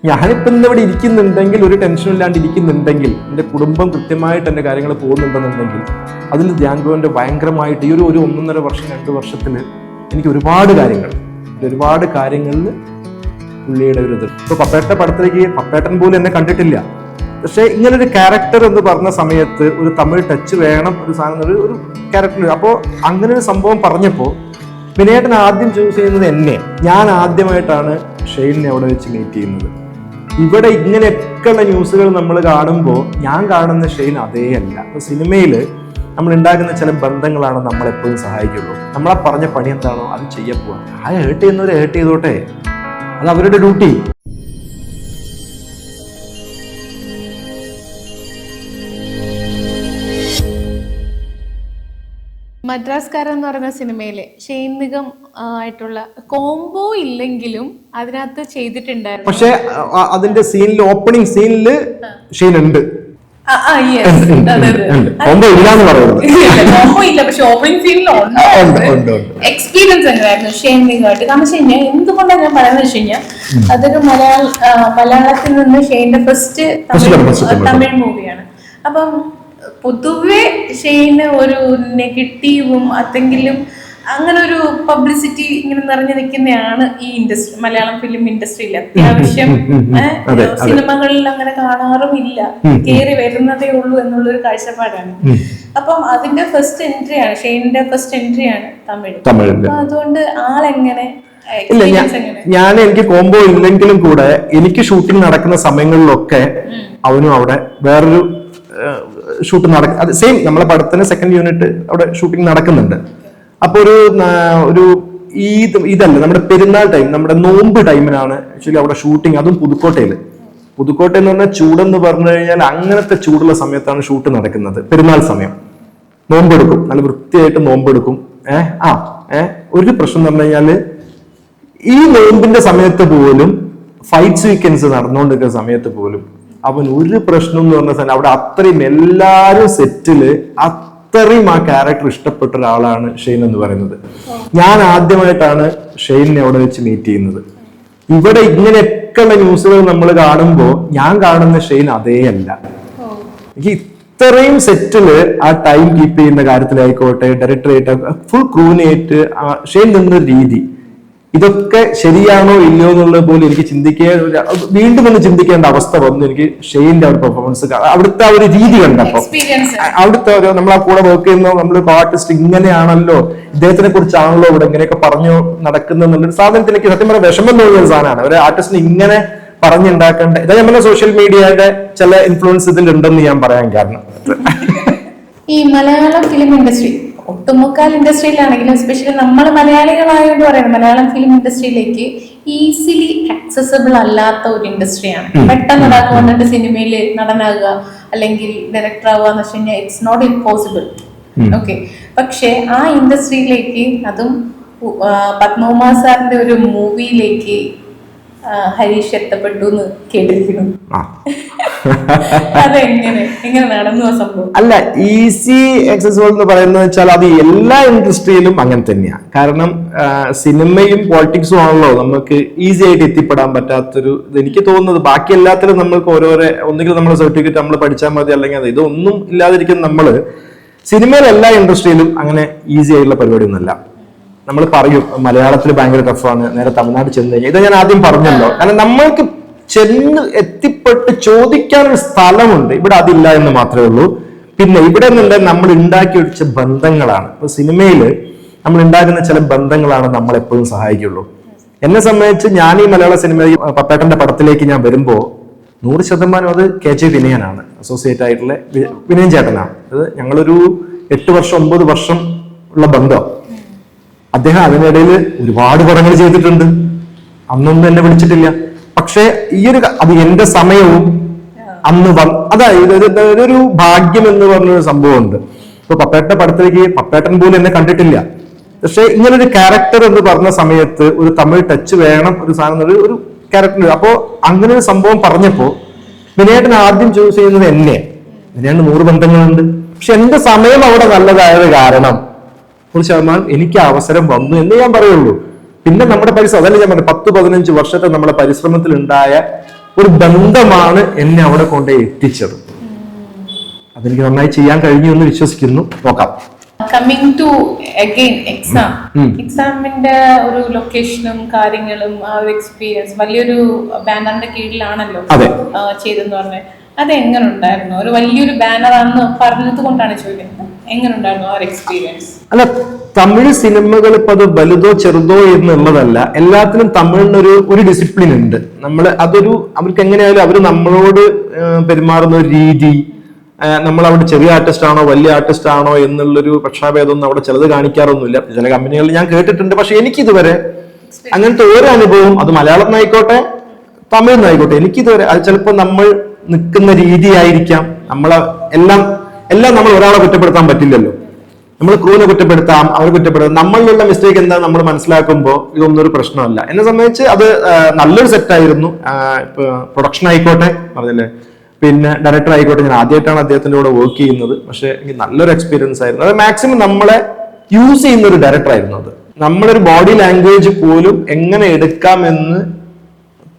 ഞാനിപ്പോ ഇവിടെ ഇരിക്കുന്നുണ്ടെങ്കിൽ, ഒരു ടെൻഷനും ഇല്ലാണ്ട് ഇരിക്കുന്നുണ്ടെങ്കിൽ, എൻ്റെ കുടുംബം കൃത്യമായിട്ട് എൻ്റെ കാര്യങ്ങൾ പോകുന്നുണ്ടെന്നുണ്ടെങ്കിൽ, അതിൽ ധ്യാൻഗോന്റെ ഭയങ്കരമായിട്ട് ഈ ഒരു 1.5 വർഷം 2 വർഷത്തിൽ എനിക്ക് ഒരുപാട് കാര്യങ്ങളിൽ പുള്ളിയുടെ ഒരു ഇത്. ഇപ്പൊ പപ്പേട്ട പടത്തിലേക്ക് പപ്പേട്ടൻ പോലും എന്നെ കണ്ടിട്ടില്ല. പക്ഷെ ഇങ്ങനൊരു ക്യാരക്ടർ എന്ന് പറഞ്ഞ സമയത്ത് ഒരു തമിഴ് ടച്ച് വേണം, ഒരു സാധനം, ഒരു ക്യാരക്ടർ. അപ്പോൾ അങ്ങനെ ഒരു സംഭവം പറഞ്ഞപ്പോൾ വിനയേട്ടൻ ആദ്യം ചൂസ് ചെയ്യുന്നത് എന്നെ. ഞാൻ ആദ്യമായിട്ടാണ് ഷെയ്ലിനെ അവിടെ വെച്ച് മീറ്റ് ചെയ്യുന്നത്. ഇവിടെ ഇങ്ങനെയൊക്കെയുള്ള ന്യൂസുകൾ നമ്മൾ കാണുമ്പോൾ ഞാൻ കാണുന്ന ഷെയ്ൻ അതേ അല്ല. അപ്പൊ സിനിമയിൽ നമ്മൾ ഉണ്ടാക്കുന്ന ചില ബന്ധങ്ങളാണ് നമ്മളെപ്പോഴും സഹായിക്കുള്ളൂ. നമ്മളാ പറഞ്ഞ പണി എന്താണോ അത് ചെയ്യപ്പോവാ. ആ ഹേർട്ട് ചെയ്യുന്നവരെ ഹേർട്ട് ചെയ്തോട്ടെ, അത് അവരുടെ ഡ്യൂട്ടി. മദ്രാസ്കാരൻ എന്ന് പറയുന്ന സിനിമയിലെ ഷെയ്ൻ നിഗം ആയിട്ടുള്ള കോംബോ ഇല്ലെങ്കിലും അതിനകത്ത് ചെയ്തിട്ടുണ്ടായിരുന്നു. പക്ഷെ അതിന്റെ സീനിൽ, ഓപ്പണിംഗ് സീനിൽ ഷെയ്ൻ ഉണ്ട്. എക്സ്പീരിയൻസ് എങ്ങനെയായിരുന്നു ഷെയ്ൻ നിഗമായിട്ട്? കാരണം ഷെയ്ൻ എന്തുകൊണ്ടാണ് ഞാൻ പറയുന്നത് വെച്ച് കഴിഞ്ഞാൽ അതൊരു മലയാളത്തിൽ നിന്ന് ഷെയ്ന്റെ ഫസ്റ്റ് തമിഴ് മൂവിയാണ്. അപ്പം പൊതുവെ ഷെയ്ന് ഒരു നെഗറ്റീവും അതെങ്കിലും അങ്ങനെ ഒരു പബ്ലിസിറ്റി ഇങ്ങനെ നിറഞ്ഞു നിൽക്കുന്നതാണ് ഈ ഇൻഡസ്ട്രി, മലയാളം ഫിലിം ഇൻഡസ്ട്രിയിൽ. അത്യാവശ്യം സിനിമകളിൽ അങ്ങനെ കാണാറുമില്ല, കയറി വരുന്നതേ ഉള്ളൂ എന്നുള്ളൊരു കാഴ്ചപ്പാടാണ്. അപ്പം അതിന്റെ ഫസ്റ്റ് എൻട്രിയാണ്, ഷെയ്നിന്റെ ഫസ്റ്റ് എൻട്രിയാണ് തമിഴ്. അപ്പൊ അതുകൊണ്ട് ആളെങ്ങനെ? ഇല്ല, എനിക്ക് കോംബോ ഇല്ലെങ്കിലും കൂടെ എനിക്ക് ഷൂട്ടിംഗ് നടക്കുന്ന സമയങ്ങളിലൊക്കെ അവനും അവിടെ വേറൊരു ഷൂട്ട് അത് സെയിം നമ്മളെ പടത്തിന് സെക്കൻഡ് യൂണിറ്റ് അവിടെ ഷൂട്ടിംഗ് നടക്കുന്നുണ്ട്. അപ്പൊ ഒരു ഇതല്ല, നമ്മുടെ പെരുന്നാൾ ടൈം, നമ്മുടെ നോമ്പ് ടൈമിനാണ് ആക്ച്വലി അവിടെ ഷൂട്ടിംഗ്. അതും പുതുക്കോട്ടയിൽ എന്ന് പറഞ്ഞാൽ ചൂടെന്ന് പറഞ്ഞു കഴിഞ്ഞാൽ അങ്ങനത്തെ ചൂടുള്ള സമയത്താണ് ഷൂട്ട് നടക്കുന്നത്. പെരുന്നാൾ സമയം നോമ്പെടുക്കും, നല്ല വൃത്തിയായിട്ട് നോമ്പെടുക്കും. ഒരു പ്രശ്നം എന്ന് പറഞ്ഞു കഴിഞ്ഞാല് ഈ നോമ്പിന്റെ സമയത്ത് പോലും, ഫൈറ്റ് സീക്വൻസ് നടന്നുകൊണ്ടിരിക്കുന്ന സമയത്ത് പോലും അവൻ ഒരു പ്രശ്നം എന്ന് പറഞ്ഞ സ്ഥലം അവിടെ അത്രയും എല്ലാരും സെറ്റില് അത്രയും ആ ക്യാരക്ടർ ഇഷ്ടപ്പെട്ട ഒരാളാണ് ഷെയ്ൻ എന്ന് പറയുന്നത്. ഞാൻ ആദ്യമായിട്ടാണ് ഷെയ്നിനെ അവിടെ വെച്ച് മീറ്റ് ചെയ്യുന്നത്. ഇവിടെ ഇങ്ങനെയൊക്കെയുള്ള ന്യൂസുകൾ നമ്മൾ കാണുമ്പോൾ ഞാൻ കാണുന്ന ഷെയ്ൻ അതേ അല്ല. എനിക്ക് ഇത്രയും സെറ്റില് ആ ടൈം കീപ്പ് ചെയ്യുന്ന കാര്യത്തിലായിക്കോട്ടെ, ഡയറക്ടറായിട്ട് ഫുൾ ക്രൂനായിട്ട് ഷെയ്ൻ നിന്ന രീതി, ഇതൊക്കെ ശരിയാണോ ഇല്ലയോ എന്നുള്ളത് പോലും എനിക്ക് വീണ്ടും ഒന്ന് ചിന്തിക്കേണ്ട അവസ്ഥ വന്നു എനിക്ക് ഷെയ്ന്റെ ഒരു പെർഫോമൻസ്, അവിടുത്തെ ഒരു രീതി കണ്ടപ്പോ. അവിടുത്തെ ഒരു നമ്മൾ ആ കൂടെ വർക്ക് ചെയ്യുന്ന നമ്മളൊരു ആർട്ടിസ്റ്റ് ഇങ്ങനെയാണല്ലോ, ഇദ്ദേഹത്തിനെ കുറിച്ചാണല്ലോ ഇവിടെ ഇങ്ങനെയൊക്കെ പറഞ്ഞു നടക്കുന്നുള്ളൊരു സാധനത്തിൽ എനിക്ക് സത്യം പറഞ്ഞാൽ വിഷമം തോന്നിയ ഒരു സാധനമാണ്. ഒരു ആർട്ടിസ്റ്റിന് ഇങ്ങനെ പറഞ്ഞുണ്ടാക്കേണ്ട, ഇതാ നമ്മുടെ സോഷ്യൽ മീഡിയയുടെ ചില ഇൻഫ്ലുവൻസ് ഇതിലുണ്ടെന്ന് ഞാൻ പറയാൻ കാരണം. ഈ മലയാളം ഫിലിം ഇൻഡസ്ട്രി ഒട്ടുമുക്കാൽ ഇൻഡസ്ട്രിയിലാണെങ്കിലും എസ്പെഷ്യലി നമ്മൾ മലയാളികളായോണ്ട് പറയുന്നത് മലയാളം ഫിലിം ഇൻഡസ്ട്രിയിലേക്ക് ഈസിലി ആക്സസബിൾ അല്ലാത്ത ഒരു ഇൻഡസ്ട്രിയാണ്. പെട്ടെന്ന് ഒരാൾക്ക് വന്നിട്ട് സിനിമയിൽ നടനാകുക അല്ലെങ്കിൽ ഡയറക്ടർ ആവുക എന്ന് വെച്ച് കഴിഞ്ഞാൽ ഇറ്റ്സ് നോട്ട് ഇമ്പോസിബിൾ. ഓക്കെ, പക്ഷെ ആ ഇൻഡസ്ട്രിയിലേക്ക്, അതും പത്മകുമാർ സാറിന്റെ ഒരു മൂവിയിലേക്ക് ഹരീഷ് എത്തപ്പെട്ടു എന്ന് കേട്ടിരിക്കുന്നു. അതെങ്ങനെ നടന്നു ആ സംഭവം? അല്ല, ഈസി ആക്സസിബിൾ എന്ന് പറയുന്നത് വെച്ചാൽ അത് എല്ലാ ഇൻഡസ്ട്രിയിലും അങ്ങനെ തന്നെയാണ്. കാരണം സിനിമയും പോളിറ്റിക്സും ആണല്ലോ നമുക്ക് ഈസി ആയിട്ട് എത്തിപ്പെടാൻ പറ്റാത്തൊരു ഇത് എനിക്ക് തോന്നുന്നത്. ബാക്കി എല്ലാത്തിലും നമ്മൾക്ക് ഓരോരോ ഒന്നുകിൽ നമ്മൾ സർട്ടിഫിക്കറ്റ് നമ്മൾ പഠിച്ചാൽ മതി, അല്ലെങ്കിൽ ഇതൊന്നും ഇല്ലാതിരിക്കുന്ന നമ്മള് സിനിമയിലെ എല്ലാ ഇൻഡസ്ട്രിയിലും അങ്ങനെ ഈസി ആയിട്ടുള്ള പരിപാടിയൊന്നുമല്ല. നമ്മൾ പറയും മലയാളത്തിൽ ഭയങ്കര ടഫാണ്, നേരെ തമിഴ്നാട് ചെന്ന് കഴിഞ്ഞാൽ, ഇത് ഞാൻ ആദ്യം പറഞ്ഞല്ലോ. കാരണം നമ്മൾക്ക് ചെന്ന് എത്തിപ്പെട്ട് ചോദിക്കാനൊരു സ്ഥലമുണ്ട്, ഇവിടെ അതില്ല എന്ന് മാത്രമേ ഉള്ളൂ. പിന്നെ ഇവിടെ നിന്നുണ്ട് നമ്മൾ ഉണ്ടാക്കി വെച്ച ബന്ധങ്ങളാണ്. ഇപ്പൊ സിനിമയിൽ നമ്മൾ ഉണ്ടാക്കുന്ന ചില ബന്ധങ്ങളാണ് നമ്മളെപ്പോഴും സഹായിക്കുള്ളൂ. എന്നെ സംബന്ധിച്ച് ഞാൻ ഈ മലയാള സിനിമ പപ്പേട്ടന്റെ പടത്തിലേക്ക് ഞാൻ വരുമ്പോ 100% അത് KJ വിനയനാണ്, അസോസിയേറ്റ് ആയിട്ടുള്ള വിനയൻ ചേട്ടനാണ്. അത് ഞങ്ങളൊരു 8 വർഷം 9 വർഷം ഉള്ള ബന്ധം. അദ്ദേഹം അതിനിടയിൽ ഒരുപാട് പടങ്ങൾ ചെയ്തിട്ടുണ്ട്, അന്നൊന്നും എന്നെ വിളിച്ചിട്ടില്ല. പക്ഷെ അത് എന്റെ സമയവും അന്ന് അതായത് ഒരു ഭാഗ്യം എന്ന് പറഞ്ഞൊരു സംഭവമുണ്ട്. ഇപ്പൊ പപ്പേട്ടന്റെ പടത്തിലേക്ക് പപ്പേട്ടൻ പോലും എന്നെ കണ്ടിട്ടില്ല. പക്ഷെ ഇങ്ങനൊരു ക്യാരക്ടർ എന്ന് പറഞ്ഞ സമയത്ത് ഒരു തമിഴ് ടച്ച് വേണം, ഒരു സാധനം, ഒരു ക്യാരക്ടർ. അപ്പോ അങ്ങനെ ഒരു സംഭവം പറഞ്ഞപ്പോ വിനയേട്ടൻ ആദ്യം ചൂസ് ചെയ്യുന്നത് എന്നെ. വിനയേട്ടന് 100 ബന്ധങ്ങളുണ്ട്, പക്ഷെ എന്റെ സമയം അവിടെ നല്ലതായത് കാരണം 100% എനിക്ക് അവസരം വന്നു എന്ന് ഞാൻ പറയുള്ളൂ. പിന്നെ നമ്മുടെ പരിശ്രമം, അതല്ല ഞാൻ പറഞ്ഞു, 10-15 വർഷത്തെ നമ്മുടെ പരിശ്രമത്തിൽ ഉണ്ടായ ഒരു ബന്ധമാണ് എന്നെ അവിടെ കൊണ്ടേ എത്തിച്ചത്. അതെനിക്ക് നന്നായി ചെയ്യാൻ കഴിഞ്ഞു എന്ന് വിശ്വസിക്കുന്നു. നോക്കാം. കമ്മിങ് ടു അഗൈൻ എക്സാമിന്റെ ഒരു ലൊക്കേഷനും കാര്യങ്ങളും ആ ഒരു എക്സ്പീരിയൻസ് വലിയൊരു ബാനറിന്റെ കീഴിലാണല്ലോ ചെയ്തെന്ന് പറഞ്ഞത്. അത് എങ്ങനെ ഉണ്ടായിരുന്നു? ഒരു വലിയൊരു ബാനറാണെന്ന് പറഞ്ഞത് കൊണ്ടാണ് ചോദിക്കുന്നത്. എങ്ങനെ ഉണ്ടായിരുന്നു ആ ഒരു എക്സ്പീരിയൻസ്? അല്ല, തമിഴ് സിനിമകൾ ഇപ്പൊ അത് വലുതോ ചെറുതോ എന്നുള്ളതല്ല, എല്ലാത്തിനും തമിഴിനൊരു ഒരു ഡിസിപ്ലിൻ ഉണ്ട്. അവർക്ക് എങ്ങനെയായാലും അവർ നമ്മളോട് പെരുമാറുന്ന ഒരു രീതി, നമ്മൾ അവിടെ ചെറിയ ആർട്ടിസ്റ്റ് ആണോ വലിയ ആർട്ടിസ്റ്റ് ആണോ എന്നുള്ളൊരു പക്ഷാഭേദമൊന്നും അവിടെ ചിലത് കാണിക്കാറൊന്നുമില്ല. ചില കമ്പനികളിൽ ഞാൻ കേട്ടിട്ടുണ്ട്. പക്ഷെ എനിക്കിതുവരെ അങ്ങനത്തെ ഒരു അനുഭവം, അത് മലയാളത്തിനായിക്കോട്ടെ തമിഴിനായിക്കോട്ടെ, എനിക്കിതുവരെ അത് ചിലപ്പോൾ നമ്മൾ നിൽക്കുന്ന രീതിയായിരിക്കാം. എല്ലാം നമ്മൾ ഒരാളെ കുറ്റപ്പെടുത്താൻ പറ്റില്ലല്ലോ. നമ്മൾ ക്രൂവിനെ കുറ്റപ്പെടുത്താം, അവരെ കുറ്റപ്പെടുത്താം. നമ്മളിലുള്ള മിസ്റ്റേക്ക് എന്താ നമ്മൾ മനസ്സിലാക്കുമ്പോൾ ഇതൊന്നും ഒരു പ്രശ്നമല്ല. എന്നെ സംബന്ധിച്ച് അത് നല്ലൊരു സെറ്റായിരുന്നു. ഇപ്പൊ പ്രൊഡക്ഷൻ ആയിക്കോട്ടെ പറഞ്ഞില്ലേ, പിന്നെ ഡയറക്ടർ ആയിക്കോട്ടെ, ഞാൻ ആദ്യമായിട്ടാണ് അദ്ദേഹത്തിന്റെ കൂടെ വർക്ക് ചെയ്യുന്നത്. പക്ഷെ എനിക്ക് നല്ലൊരു എക്സ്പീരിയൻസ് ആയിരുന്നു. അത് മാക്സിമം നമ്മളെ യൂസ് ചെയ്യുന്ന ഒരു ഡയറക്ടർ ആയിരുന്നു. അത് നമ്മളൊരു ബോഡി ലാംഗ്വേജ് പോലും എങ്ങനെ എടുക്കാമെന്ന്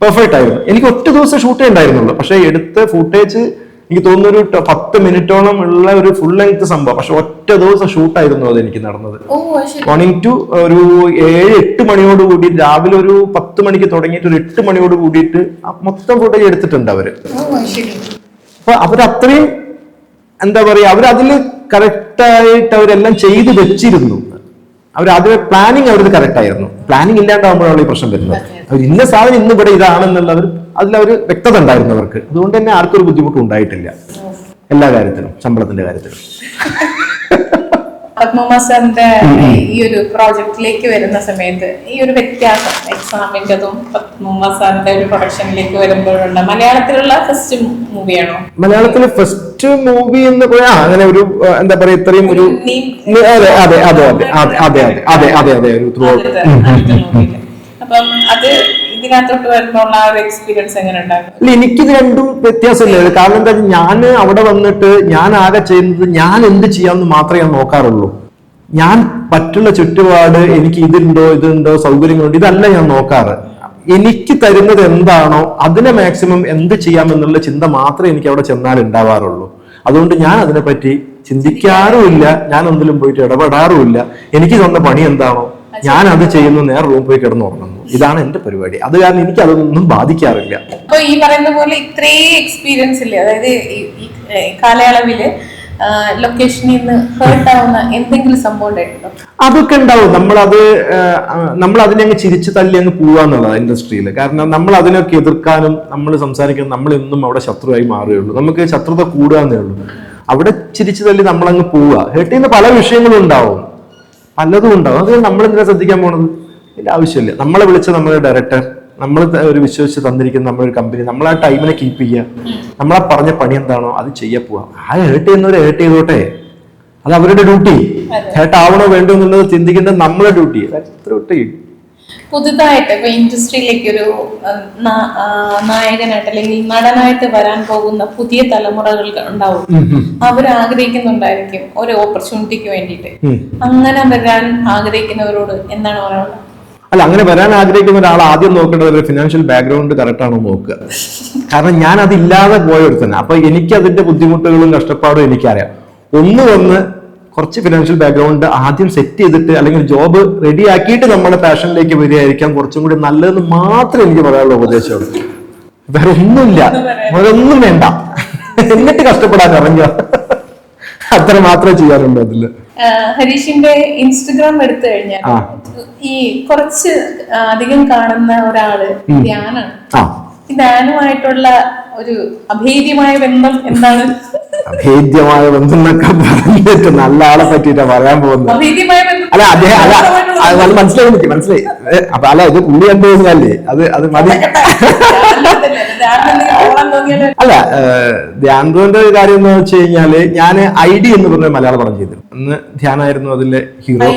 പെർഫെക്റ്റ് ആയിരുന്നു. എനിക്ക് ഒറ്റ ദിവസം ഷൂട്ടേ ഉണ്ടായിരുന്നുള്ളൂ. പക്ഷെ എടുത്ത ഫുട്ടേജ് എനിക്ക് തോന്നുന്നു ഒരു 10 മിനിറ്റോളം ഉള്ള ഒരു ഫുൾ ലെങ്ത് സംഭവം. പക്ഷെ ഒറ്റ ദിവസം ഷൂട്ടായിരുന്നു അത് എനിക്ക് നടന്നത്. മോർണിംഗ് ടു ഒരു 7-8 മണിയോട് കൂടി, രാവിലെ ഒരു 10 മണിക്ക് തുടങ്ങിയിട്ട് ഒരു 8 മണിയോട് കൂടിയിട്ട് മൊത്തം ഫുട്ടേജ് എടുത്തിട്ടുണ്ട് അവര്. അപ്പൊ അവരത്രയും എന്താ പറയാ, അവരതില് കറക്റ്റായിട്ട് അവരെല്ലാം ചെയ്ത് വെച്ചിരുന്നു. ആദ്യമേ പ്ലാനിങ് അവരത് കറക്റ്റ് ആയിരുന്നു. പ്ലാനിങ് ഇല്ലാണ്ടാവുമ്പോഴാണ് ഈ പ്രശ്നം വരുന്നത്. അവർ ഇന്ന സാധനം ഇന്ന് ഇവിടെ ഇതാണെന്നുള്ളവർ അതിലവർ വ്യക്തത ഉണ്ടായിരുന്നു അവർക്ക്. അതുകൊണ്ട് തന്നെ ആർക്കും ഒരു ബുദ്ധിമുട്ടും ഉണ്ടായിട്ടില്ല എല്ലാ കാര്യത്തിലും, ശമ്പളത്തിന്റെ കാര്യത്തിലും. പത്മകുമാർ സാറിന്റെ ഈ ഒരു പ്രോജക്റ്റിലേക്ക് വരുന്ന സമയത്ത് ഈ ഒരു വ്യത്യാസം എക്സാമിന്റെതും പത്മകുമാർ സാറിന്റെ ഒരു പ്രൊഡക്ഷനിലേക്ക് വരുമ്പോഴുണ്ട്. മലയാളത്തിലുള്ള ഫസ്റ്റ് മൂവിയാണോ? മലയാളത്തിലെ ഫസ്റ്റ് മൂവി എന്ന് പറയാ അങ്ങനെ ഒരു എന്താ പറയാ, ഇത്രയും ഒരു അതെ ഒരു ത്രൂ. അപ്പം അത് ഇതിനകത്തോട്ട് വരുമ്പോൾ ആ ഒരു എക്സ്പീരിയൻസ് എങ്ങനെ ഉണ്ടാകും? അല്ല, എനിക്കിത് രണ്ടും വ്യത്യാസമില്ല. കാരണം എന്താ, ഞാൻ അവിടെ വന്നിട്ട് ഞാൻ ആകെ ചെയ്യുന്നത് ഞാൻ എന്ത് ചെയ്യാമെന്ന് മാത്രമേ ഞാൻ നോക്കാറുള്ളൂ. ഞാൻ മറ്റുള്ള ചുറ്റുപാട്, എനിക്ക് ഇതുണ്ടോ സൗകര്യങ്ങളുണ്ട്, ഇതല്ല ഞാൻ നോക്കാറ്. എനിക്ക് തരുന്നത് എന്താണോ അതിനെ മാക്സിമം എന്ത് ചെയ്യാമെന്നുള്ള ചിന്ത മാത്രമേ എനിക്ക് അവിടെ ചെന്നാൽ ഉണ്ടാവാറുള്ളൂ. അതുകൊണ്ട് ഞാൻ അതിനെപ്പറ്റി ചിന്തിക്കാറുമില്ല, ഞാൻ ഒന്നിലും പോയിട്ട് ഇടപെടാറുമില്ല. എനിക്ക് തന്ന പണി എന്താണോ ഞാൻ അത് ചെയ്യുന്നു, നേരെ റൂം പോയി കിടന്ന് ഉറങ്ങുന്നു. ഇതാണ് എന്റെ പരിപാടി. അത് കാരണം എനിക്ക് അതൊന്നും ബാധിക്കാറില്ല. അപ്പൊ ഈ പറയുന്ന പോലെ ഇത്രയും എക്സ്പീരിയൻസ് ഇല്ലേ, അതായത് ഈ കാലയളവില് ലൊക്കേഷനിൽ നിന്ന് ഹേർട്ട് ആവുന്ന എന്തെങ്കിലും സംഭവം ഉണ്ടായിട്ടുണ്ടോ? അതൊക്കെ ഉണ്ടാവും. നമ്മൾ അതിനെ അങ്ങ് ചിരിച്ചു തള്ളി അങ്ങ് പോവാന്നുള്ളതാണ് ഇൻഡസ്ട്രിയിൽ. കാരണം നമ്മൾ അതിനൊക്കെ എതിർക്കാനും നമ്മൾ സംസാരിക്കാനും നമ്മൾ എന്നും അവിടെ ശത്രുവായി മാറുകയുള്ളൂ. നമുക്ക് ശത്രുത കൂടുകയെന്നേ ഉള്ളൂ. അവിടെ ചിരിച്ചു തള്ളി നമ്മളങ്ങ് പോവുക. ഹേർട്ട് ചെയ്യുന്ന പല വിഷയങ്ങളും ഉണ്ടാവും, പലതും ഉണ്ടാവും. അത് നമ്മൾ എന്തിനാ ശ്രദ്ധിക്കാൻ പോണത്? ഇതിന്റെ ആവശ്യമില്ല. നമ്മളെ വിളിച്ച നമ്മുടെ ഡയറക്ടർ, നമ്മൾ ഒരു വിശ്വസിച്ച് തന്നിരിക്കുന്ന നമ്മളൊരു കമ്പനി, നമ്മൾ ആ ടൈമിനെ കീപ്പ് ചെയ്യുക. നമ്മളാ പറഞ്ഞ പണി എന്താണോ അത് ചെയ്യാൻ പോവാ. ആ ഹേർട്ട് ചെയ്യുന്നവരെ ഹേർട്ട് ചെയ്തോട്ടെ, അത് അവരുടെ ഡ്യൂട്ടി. ഹേർട്ട് ആവണോ വേണ്ടോ എന്നുള്ളത് ചിന്തിക്കേണ്ടത് നമ്മളെ ഡ്യൂട്ടി. പുതുതായിട്ട് ഇപ്പൊ ഇൻഡസ്ട്രിയിലേക്ക് ഒരു നായകനായിട്ട് അല്ലെങ്കിൽ നടനായിട്ട് വരാൻ പോകുന്ന പുതിയ തലമുറകൾ ഉണ്ടാവും. അവർ ആഗ്രഹിക്കുന്നുണ്ടായിരിക്കും ഒരു ഓപ്പർച്യൂണിറ്റിക്ക് വേണ്ടിയിട്ട്. അങ്ങനെ വരാൻ ആഗ്രഹിക്കുന്നവരോട് എന്താണ് പറയാനുള്ളത്? അല്ല, അങ്ങനെ വരാൻ ആഗ്രഹിക്കുന്ന ഒരാൾ ആദ്യം നോക്കേണ്ടത് ഒരു ഫിനാൻഷ്യൽ ബാക്ക്ഗ്രൗണ്ട് കറക്റ്റ് ആണോ നോക്കുക. കാരണം ഞാൻ അതില്ലാതെ പോയൊരുത്തന്നെ. അപ്പൊ എനിക്ക് അതിന്റെ ബുദ്ധിമുട്ടുകളും കഷ്ടപ്പാടും എനിക്കറിയാം. വന്ന് കുറച്ച് ഫിനാൻഷ്യൽ ബാക്ക്ഗ്രൗണ്ട് ആദ്യം സെറ്റ് ചെയ്തിട്ട് അല്ലെങ്കിൽ ജോബ് റെഡി ആക്കിയിട്ട് നമ്മുടെ പാഷനിലേക്ക് വരികയായിരിക്കാം കുറച്ചും കൂടി നല്ലതെന്ന് മാത്രമേ എനിക്ക് പറയാനുള്ള ഉപദേശമുള്ളൂ. വേറെ ഒന്നുമില്ല, വേറൊന്നും വേണ്ട. എന്നിട്ട് കഷ്ടപ്പെടാൻ ഇറങ്ങുക, അത്ര മാത്രമേ ചെയ്യാനുള്ളൂ. അതില് ഹരീഷിന്റെ ഇൻസ്റ്റഗ്രാം എടുത്തു കഴിഞ്ഞാൽ ഈ കുറച്ച് അധികം കാണുന്ന ഒരാള് ധ്യാനാണ്. ഈ ധ്യാനുമായിട്ടുള്ള ഒരു അഭേദ്യമായ ബന്ധം എന്താണ്? അഭേദ്യമായ ബന്ധം എന്നൊക്കെ പറഞ്ഞിട്ട് നല്ല ആളെ പറ്റിയിട്ടാ പറയാൻ പോകുന്നത്. അല്ല അത് മനസ്സിലായി. അപ്പൊ അല്ല, ഇത് പുള്ളി കണ്ടു കഴിഞ്ഞാലേ അത് മതി. അല്ല, ധ്യാൻദോന്റെ കാര്യം എന്ന് വെച്ച് കഴിഞ്ഞാല് ഞാൻ ID എന്ന് പറഞ്ഞ മലയാള പടം ചെയ്തിരുന്നു. അന്ന് ധ്യാനായിരുന്നു അതിലെ ഹീറോ.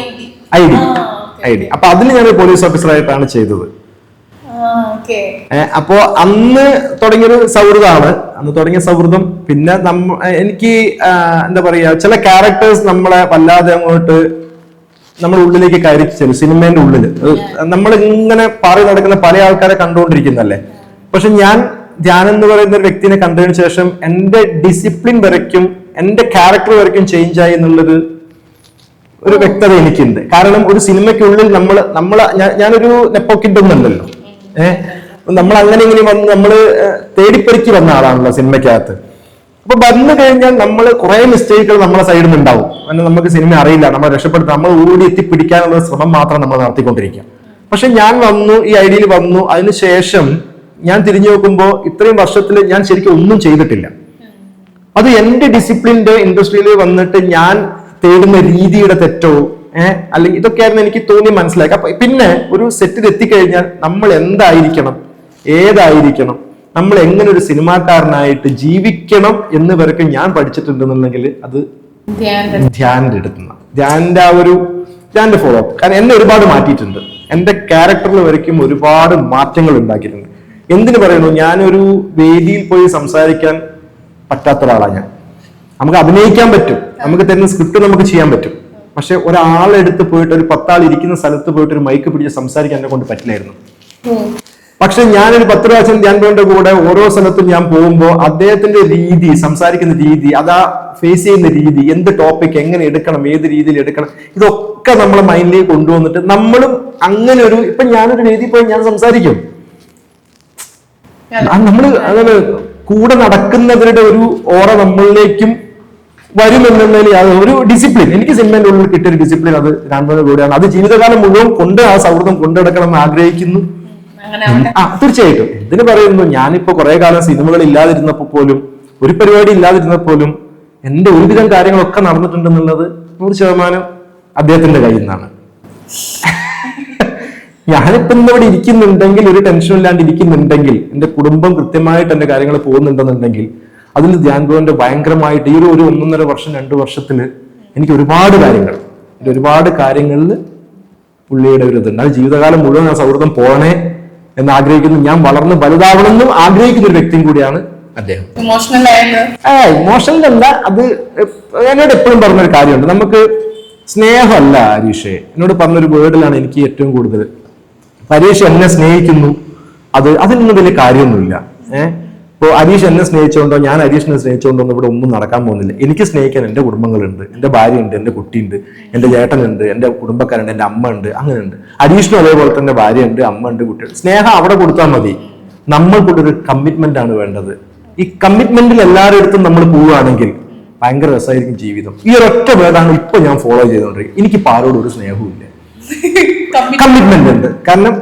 ID. അപ്പൊ അതിൽ ഞാൻ പോലീസ് ഓഫീസറായിട്ടാണ് ചെയ്തത്. അപ്പോ അന്ന് തുടങ്ങിയൊരു സൗഹൃദമാണ്. അന്ന് തുടങ്ങിയ സൗഹൃദം പിന്നെ എനിക്ക് എന്താ പറയാ, ചില ക്യാരക്ടേഴ്സ് നമ്മളെ വല്ലാതെ അങ്ങോട്ട് നമ്മുടെ ഉള്ളിലേക്ക് കയറി ചെല്ലും. സിനിമേന്റെ ഉള്ളില് നമ്മൾ ഇങ്ങനെ പാറി നടക്കുന്ന പല ആൾക്കാരെ കണ്ടുകൊണ്ടിരിക്കുന്നല്ലേ. പക്ഷെ ഞാൻ ധ്യാൻ എന്ന് പറയുന്ന ഒരു വ്യക്തിനെ കണ്ടതിന് ശേഷം എന്റെ ഡിസിപ്ലിൻ വരയ്ക്കും എന്റെ ക്യാരക്ടർ വരയ്ക്കും ചേഞ്ച് ആയി എന്നുള്ളൊരു വ്യക്തത എനിക്കുണ്ട്. കാരണം ഒരു സിനിമയ്ക്കുള്ളിൽ ഞാനൊരു നെപ്പോക്കിഡ് ഒന്നല്ലല്ലോ. നമ്മൾ അങ്ങനെ ഇങ്ങനെ വന്ന് നമ്മള് തേടിപ്പറിക്ക് വന്ന ആളാണല്ലോ സിനിമയ്ക്കകത്ത്. അപ്പൊ വന്നു കഴിഞ്ഞാൽ നമ്മൾ കുറെ മിസ്റ്റേക്കുകൾ നമ്മളെ സൈഡിൽ നിന്ന് ഉണ്ടാവും. നമുക്ക് സിനിമ അറിയില്ല, നമ്മൾ രക്ഷപ്പെടുത്താം, നമ്മൾ ഓടി എത്തിപ്പിടിക്കാനുള്ള ശ്രമം മാത്രം നമ്മൾ നടത്തിക്കൊണ്ടിരിക്കുക. പക്ഷെ ഞാൻ വന്നു, ഈ ഐഡിയയിൽ വന്നു, അതിനുശേഷം ഞാൻ തിരിഞ്ഞു നോക്കുമ്പോൾ ഇത്രയും വർഷത്തിൽ ഞാൻ ശരിക്കും ഒന്നും ചെയ്തിട്ടില്ല. അത് എന്റെ ഡിസിപ്ലിന്റെ ഇൻഡസ്ട്രിയിൽ വന്നിട്ട് ഞാൻ തേടുന്ന രീതിയുടെ തെറ്റോ അല്ലെങ്കിൽ ഇതൊക്കെയായിരുന്നു എനിക്ക് തോന്നി മനസ്സിലാക്കി. അപ്പൊ പിന്നെ ഒരു സെറ്റിൽ എത്തിക്കഴിഞ്ഞാൽ നമ്മൾ എന്തായിരിക്കണം, ഏതായിരിക്കണം, നമ്മൾ എങ്ങനെ ഒരു സിനിമാക്കാരനായിട്ട് ജീവിക്കണം എന്ന് വരയ്ക്ക് ഞാൻ പഠിച്ചിട്ടുണ്ടെന്നുണ്ടെങ്കിൽ അത് ധ്യാനിന്റെ എടുക്കുന്ന ധ്യാന്റെ ഫോളോ അപ്പ്. കാരണം എന്നെ ഒരുപാട് മാറ്റിയിട്ടുണ്ട്. എന്റെ ക്യാരക്ടറിൽ വരയ്ക്കും ഒരുപാട് മാറ്റങ്ങൾ ഉണ്ടാക്കിയിട്ടുണ്ട്. എന്തിനു പറയുന്നു, ഞാനൊരു വേദിയിൽ പോയി സംസാരിക്കാൻ പറ്റാത്ത ഒരാളാണ് ഞാൻ. നമുക്ക് അഭിനയിക്കാൻ പറ്റും, നമുക്ക് തരുന്ന സ്ക്രിപ്റ്റ് നമുക്ക് ചെയ്യാൻ പറ്റും. പക്ഷെ ഒരാളെടുത്ത് പോയിട്ട് ഒരു 10 ആൾ ഇരിക്കുന്ന സ്ഥലത്ത് പോയിട്ട് ഒരു മൈക്ക് പിടിച്ച് സംസാരിക്കാൻ എന്നെ കൊണ്ട് പറ്റില്ലായിരുന്നു. പക്ഷെ ഞാനൊരു 10 പ്രാവശ്യം ധ്യാൻ ബ്രോയുടെ കൂടെ ഓരോ സ്ഥലത്തും ഞാൻ പോകുമ്പോൾ അദ്ദേഹത്തിന്റെ രീതി, സംസാരിക്കുന്ന രീതി, അതാ ഫേസ് ചെയ്യുന്ന രീതി, എന്ത് ടോപ്പിക് എങ്ങനെ എടുക്കണം, ഏത് രീതിയിൽ എടുക്കണം, ഇതൊക്കെ നമ്മളെ മൈൻഡിലേക്ക് കൊണ്ടുവന്നിട്ട് നമ്മളും അങ്ങനെ ഇപ്പൊ ഞാനൊരു വേദിയിൽ പോയി ഞാൻ സംസാരിക്കും. നമ്മള് അങ്ങനെ കൂടെ നടക്കുന്നവരുടെ ഒരു ഓറ നമ്മളിലേക്കും വരുമെന്നതിൽ ഒരു ഡിസിപ്ലിൻ, എനിക്ക് സിനിമയുടെ ഉള്ളിൽ കിട്ടിയൊരു ഡിസിപ്ലിൻ അത് രണ്ടുപേരുടെ കൂടെയാണ്. അത് ജീവിതകാലം മുഴുവൻ ആ സൗഹൃദം കൊണ്ടുനടക്കണം എന്ന് ആഗ്രഹിക്കുന്നു. തീർച്ചയായിട്ടും. ഇതിന് പറയുന്നു, ഞാനിപ്പോ കുറെ കാലം സിനിമകൾ ഇല്ലാതിരുന്നപ്പോ പോലും, ഒരു പരിപാടി ഇല്ലാതിരുന്നപ്പോ പോലും എന്റെ ഒരുവിധം കാര്യങ്ങളൊക്കെ നടന്നിട്ടുണ്ടെന്നുള്ളത് 100% അദ്ദേഹത്തിന്റെ കയ്യിൽ നിന്നാണ്. ഞാനിപ്പോ ഇന്നിവിടെ ഇരിക്കുന്നുണ്ടെങ്കിൽ, ഒരു ടെൻഷൻ ഇല്ലാണ്ട് ഇരിക്കുന്നുണ്ടെങ്കിൽ, എന്റെ കുടുംബം കൃത്യമായിട്ട് എന്റെ കാര്യങ്ങൾ പോകുന്നുണ്ടെന്നുണ്ടെങ്കിൽ അതിൽ ധ്യാൻ ബ്രോന്റെ ഭയങ്കരമായിട്ട് ഈ ഒരു 1.5 വർഷം 2 വർഷത്തില് എനിക്ക് ഒരുപാട് കാര്യങ്ങളിൽ പുള്ളിയുടെ ഒരു ഇതുണ്ട്. അത് ജീവിതകാലം മുഴുവൻ ആ സൗഹൃദം പോകണേ എന്ന് ആഗ്രഹിക്കുന്നു. ഞാൻ വളർന്ന് വലുതാവണമെന്നും ആഗ്രഹിക്കുന്ന ഒരു വ്യക്തിയും കൂടിയാണ് അദ്ദേഹം. ഇമോഷണൽ അല്ല, അത് എന്നോട് എപ്പോഴും പറഞ്ഞൊരു കാര്യമുണ്ട്. നമുക്ക് സ്നേഹമല്ല ഹരീഷേ, എന്നോട് പറഞ്ഞൊരു വേർഡിലാണ് എനിക്ക് ഏറ്റവും കൂടുതൽ. ഹരീഷ് എന്നെ സ്നേഹിക്കുന്നു, അതിനൊന്നും വലിയ കാര്യമൊന്നുമില്ല. ഇപ്പോൾ ഹരീഷ് എന്നെ സ്നേഹിച്ചുകൊണ്ടോ ഞാൻ ഹരീഷിനെ സ്നേഹിച്ചുകൊണ്ടോ ഇവിടെ ഒന്നും നടക്കാൻ പോകുന്നില്ല. എനിക്ക് സ്നേഹിക്കാൻ എൻ്റെ കുടുംബങ്ങളുണ്ട്, എൻ്റെ ഭാര്യയുണ്ട്, എൻ്റെ കുട്ടിയുണ്ട്, എൻ്റെ ചേട്ടനുണ്ട്, എൻ്റെ കുടുംബക്കാരുണ്ട്, എൻ്റെ അമ്മ ഉണ്ട്, അങ്ങനെയുണ്ട്. ഹരീഷിനും അതേപോലെ തന്നെ ഭാര്യയുണ്ട്, അമ്മ ഉണ്ട്, കുട്ടിയുണ്ട്. സ്നേഹം അവിടെ കൊടുത്താൽ മതി. നമ്മൾക്കൊരു കമ്മിറ്റ്മെന്റ് ആണ് വേണ്ടത്. ഈ കമ്മിറ്റ്മെന്റിൽ എല്ലാവരുടെ അടുത്തും നമ്മൾ പോവുകയാണെങ്കിൽ ഭയങ്കര രസമായിരിക്കും ജീവിതം. ഈ ഒരൊറ്റ വേർഡാണ് ഇപ്പൊ ഞാൻ ഫോളോ ചെയ്തുകൊണ്ടിരിക്കുന്നത്. എനിക്കിപ്പോൾ ആരോടും ഒരു സ്നേഹവും ഇല്ല, കമ്മിറ്റ്മെന്റ് ഉണ്ട്. കാരണം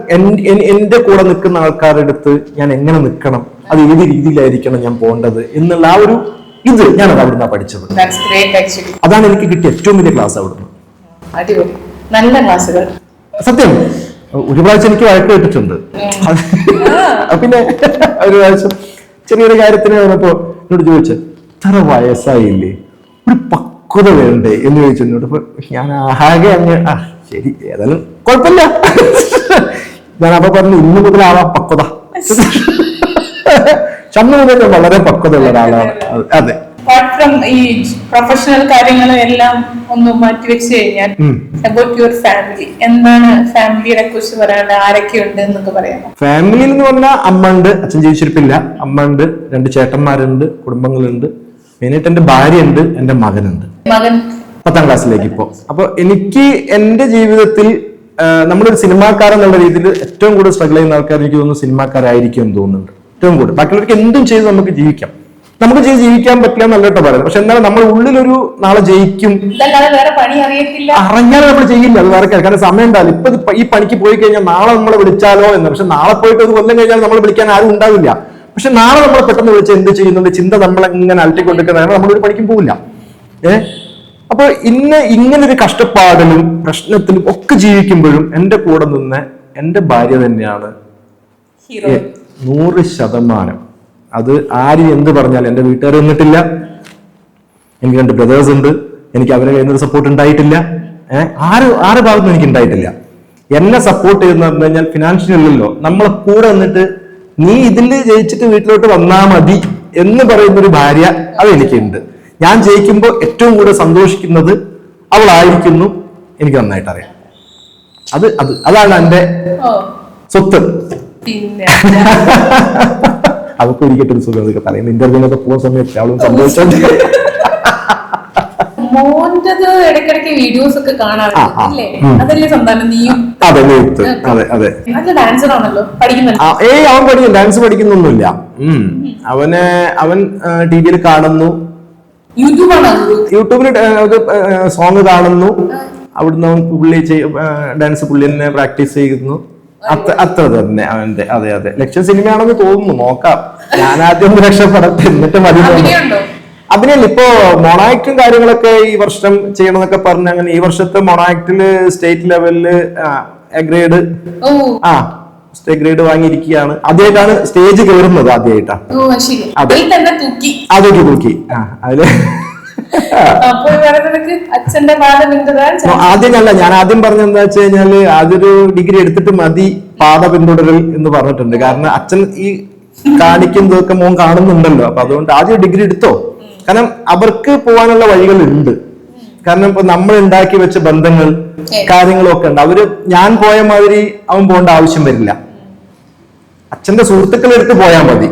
എന്റെ കൂടെ നിൽക്കുന്ന ആൾക്കാരുടെ അടുത്ത് ഞാൻ എങ്ങനെ നിൽക്കണം, അത് ഏത് രീതിയിലായിരിക്കണം ഞാൻ പോകേണ്ടത് എന്നുള്ള ആ ഒരു ഇത് ഞാനത് അവിടുന്ന് പഠിച്ചത്. അതാണ് എനിക്ക് കിട്ടിയ ഏറ്റവും വലിയ ക്ലാസ് അവിടുന്ന്. നല്ല ക്ലാസ്സുകൾ. സത്യം, ഒരു പ്രാവശ്യം എനിക്ക് വഴക്ക് കേട്ടിട്ടുണ്ട്. പിന്നെ ഒരു പ്രാവശ്യം ചെറിയൊരു കാര്യത്തിന് വന്നപ്പോ എന്നോട് ചോദിച്ചു, ഇത്ര വയസ്സായില്ലേ, ഒരു പക്വത വേണ്ടേ എന്ന് ചോദിച്ചു എന്നോട്. അപ്പൊ ഞാൻ ആകെ അങ്ങ് ശരി, ഏതായാലും കുഴപ്പമില്ല. ഞാൻ അപ്പൊ പറഞ്ഞു, ഇന്നു മുതലാവാം പക്വത. ചന്നു മുതൽ ഞാൻ വളരെ പക്വതയുള്ള ഒരാളാണ്. അതെ. ഈ പ്രൊഫഷണൽ കാര്യങ്ങളും എല്ലാം ഒന്ന് മാറ്റി വെച്ച് കഴിഞ്ഞാൽ അബൌട്ട് യുവർ ഫാമിലി, എന്താണ് ഫാമിലിയെ കുറിച്ച് പറയാനുള്ളത്? ആരൊക്കെയുണ്ട് എന്നൊക്കെ പറയാമോ? ഫാമിലിയിൽ എന്ന് പറഞ്ഞാൽ അമ്മ ഉണ്ട്, അച്ഛൻ ജീവിച്ചിരിപ്പില്ല. അമ്മ ഉണ്ട്, 2 ചേട്ടന്മാരുണ്ട്, കുടുംബങ്ങളുണ്ട്. മെയിനായിട്ട് എന്റെ ഭാര്യ ഉണ്ട്, എന്റെ മകനുണ്ട്. മകൻ 10ാം ക്ലാസ്സിലേക്ക് ഇപ്പോ. അപ്പൊ എനിക്ക് എന്റെ ജീവിതത്തിൽ നമ്മളൊരു സിനിമാക്കാരൻ എന്നുള്ള രീതിയിൽ ഏറ്റവും കൂടുതൽ സ്ട്രഗിൾ ചെയ്യുന്ന ആൾക്കാർ എനിക്ക് തോന്നുന്നു സിനിമാക്കാരായിരിക്കും എന്ന് തോന്നുന്നുണ്ട്. ഏറ്റവും കൂടുതൽ ബാക്കിയുള്ളവർക്ക് എന്തും ചെയ്ത് നമുക്ക് ജീവിക്കാം, നമുക്ക് ജീവിക്കാൻ പറ്റില്ല എന്നല്ലോ പറയുന്നത്. പക്ഷെ എന്നാലും നമ്മൾ ഉള്ളിലൊരു നാളെ ജയിക്കും അറിഞ്ഞാലും നമ്മൾ ചെയ്യില്ല. അത് വേറെ കാരണം സമയം ഉണ്ടാവില്ല. ഇപ്പൊ ഈ പണിക്ക് പോയി കഴിഞ്ഞാൽ നാളെ നമ്മളെ വിളിച്ചാലോ എന്ന്. പക്ഷെ നാളെ പോയിട്ട് ഒരു കൊല്ലം കഴിഞ്ഞാൽ നമ്മൾ വിളിക്കാൻ ആരും ഉണ്ടാവില്ല. പക്ഷെ നാളെ നമ്മളെ പെട്ടെന്ന് വിളിച്ച് എന്ത് ചെയ്യുന്നുണ്ട് ചിന്ത നമ്മളെങ്ങനെ അലട്ടിക്കൊണ്ടിരിക്കുന്നതാണ്. നമ്മളൊരു പണിക്കും പോവില്ല. അപ്പൊ ഇങ്ങനൊരു കഷ്ടപ്പാടിലും പ്രശ്നത്തിലും ഒക്കെ ജീവിക്കുമ്പോഴും എന്റെ കൂടെ നിന്ന് എന്റെ ഭാര്യ തന്നെയാണ് 100%. അത് ആരും എന്ത് പറഞ്ഞാലും, എന്റെ വീട്ടുകാർ വന്നിട്ടില്ല, എനിക്ക് 2 ബ്രദേഴ്സ് ഉണ്ട്, എനിക്ക് അവരെ കയ്യിൽ നിന്ന് സപ്പോർട്ട് ഉണ്ടായിട്ടില്ല. ആരുടെ ഭാഗത്തും എനിക്ക് ഉണ്ടായിട്ടില്ല. എന്നെ സപ്പോർട്ട് ചെയ്യുന്ന പറഞ്ഞു കഴിഞ്ഞാൽ ഫിനാൻഷ്യലി അല്ലല്ലോ, നമ്മളെ കൂടെ വന്നിട്ട് നീ ഇതിൽ ജയിച്ചിട്ട് വീട്ടിലോട്ട് വന്നാ മതി എന്ന് പറയുന്നൊരു ഭാര്യ അത് എനിക്കുണ്ട്. ഞാൻ ജയിക്കുമ്പോൾ ഏറ്റവും കൂടുതൽ സന്തോഷിക്കുന്നത് അവളായിരിക്കുന്നു, എനിക്ക് നന്നായിട്ട് അറിയാം. അതാണ് എന്റെ സ്വത്ത്. അവർക്ക് ഒരിക്കലും ഒരു സുഖം എന്നൊക്കെ പറയുന്നത് ഇന്റർവ്യൂവിനൊക്കെ പോകുന്ന സമയത്ത് അവളും സംഭവിച്ചോണ്ട് മോൻ്റെത് ഇടയ്ക്കിടയ്ക്ക് വീഡിയോസ് ഒക്കെ കാണാറുണ്ട് അല്ലേ? അതല്ലേ സന്താനം നീയും? അതെ അതെ നല്ല ഡാൻസർ ആണല്ലോ, പഠിക്കുന്നുണ്ട്? അവൻ പഠിക്കും, ഡാൻസ് പഠിക്കുന്നൊന്നുമില്ല. അവൻ ടിവിയിൽ കാണുന്നു, യൂട്യൂബിൽ സോങ് കാണുന്നു, അവിടുന്ന് അവൻ ഡാൻസ് പുള്ളി തന്നെ പ്രാക്ടീസ് ചെയ്യുന്നു. അത്ര തന്നെ അവന്റെ. അതെ ലക്ഷ്യം സിനിമയാണെന്ന് തോന്നുന്നു, നോക്കാം. ഞാൻ ആദ്യം ഒന്ന് രക്ഷപ്പെടട്ടെ എന്നിട്ട് മതി. അഭിനയല്ല, ഇപ്പോ മൊണാക്ടും കാര്യങ്ങളൊക്കെ ഈ വർഷം ചെയ്യണമെന്നൊക്കെ പറഞ്ഞ അങ്ങനെ ഈ വർഷത്തെ മൊണാക്ടില് സ്റ്റേറ്റ് ലെവലില് ഗ്രേഡ് സ്റ്റേറ്റ് ഗ്രേഡ് വാങ്ങിയിരിക്കുകയാണ്. ആദ്യമായിട്ടാണ് സ്റ്റേജ് കയറുന്നത്, ആദ്യമായിട്ടാണ്. അതൊക്കെ തൂക്കി അതില് ആദ്യമല്ല, ഞാൻ ആദ്യം പറഞ്ഞ എന്താ വെച്ച് കഴിഞ്ഞാല് ആദ്യൊരു ഡിഗ്രി എടുത്തിട്ട് മതി പാത പിന്തുടരൽ എന്ന് പറഞ്ഞിട്ടുണ്ട്. കാരണം അച്ഛൻ ഈ കാണിക്കുന്നതൊക്കെ മോൻ കാണുന്നുണ്ടല്ലോ, അപ്പൊ അതുകൊണ്ട് ആദ്യം ഡിഗ്രി എടുത്തോ. കാരണം അവർക്ക് പോകാനുള്ള വഴികളുണ്ട്. കാരണം ഇപ്പൊ നമ്മൾ ഉണ്ടാക്കി വെച്ച ബന്ധങ്ങൾ കാര്യങ്ങളും ഒക്കെ ഉണ്ട്. അവര് ഞാൻ പോയ മാതിരി അവൻ പോകേണ്ട ആവശ്യം വരില്ല. അച്ഛന്റെ സുഹൃത്തുക്കളെടുത്ത് പോയാൽ മതി.